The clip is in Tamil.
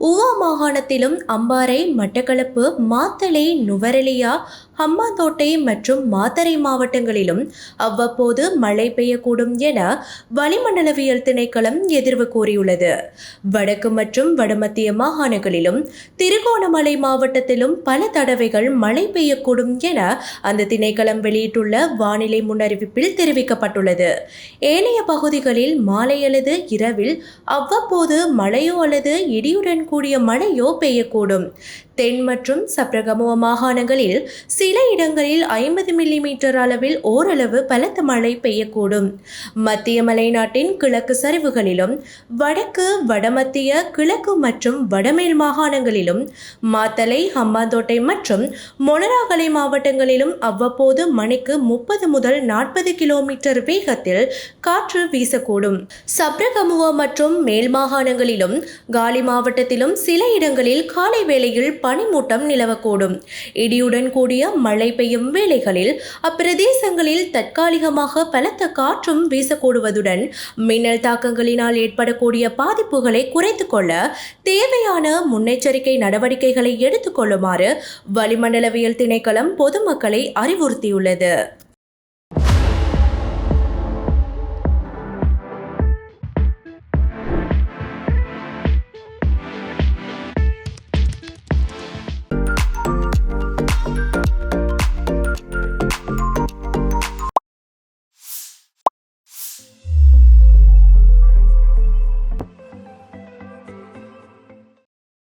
ஊவா மாகாணத்திலும் அம்பாறை, மட்டக்களப்பு, மாத்தளை, நுவரெலியா, ஹம்பாந்தோட்டை மற்றும் மாத்தறை மாவட்டங்களிலும் அவ்வப்போது மழை பெய்யக்கூடும் என வளிமண்டலவியல் திணைக்களம் எதிர்வு கூறியுள்ளது. வடக்கு மற்றும் வடமத்திய மாகாணங்களிலும் திருகோணமலை மாவட்டத்திலும் பல தடவைகள் மழை பெய்யக்கூடும் என அந்த திணைக்களம் வெளியிட்டுள்ள வானிலை முன்னறிவிப்பில் தெரிவிக்கப்பட்டுள்ளது. ஏனைய பகுதிகளில் மாலை அல்லது இரவில் அவ்வப்போது மழையோ அல்லது இடியுடன் கூடிய மழையோ பெய்யக்கூடும். தென் மற்றும் சப்ரகமுவ மாகாணங்களில் சில இடங்களில் 50 மில்லிமீட்டர் அளவில் ஓரளவு பலத்த மழை பெய்யக்கூடும். மத்திய மலைநாட்டின் கிழக்கு சரிவுகளிலும் வடக்கு, வடமத்திய, கிழக்கு மற்றும் வடமேல் மாகாணங்களிலும் மாத்தளை, ஹம்பாந்தோட்டை மற்றும் மொனராகலை மாவட்டங்களிலும் அவ்வப்போது மணிக்கு 30 முதல் 40 கிலோமீட்டர் வேகத்தில் காற்று வீசக்கூடும். சப்ரகமுவ மற்றும் மேல் மாகாணங்களிலும் காலி மாவட்டத்திலும் சில இடங்களில் காலை வேளையில் பனிமூட்டம் நிலவக்கூடும். இடியுடன் கூடிய மழை பெய்யும் வேளைகளில் அப்பிரதேசங்களில் தற்காலிகமாக பலத்த காற்றும் வீசக்கூடுவதுடன் மின்னல் தாக்கங்களினால் ஏற்படக்கூடிய பாதிப்புகளை குறைத்துக் கொள்ள தேவையான முன்னெச்சரிக்கை நடவடிக்கைகளை எடுத்துக் கொள்ளுமாறு வளிமண்டலவியல் திணைக்களம் பொதுமக்களை அறிவுறுத்தியுள்ளது.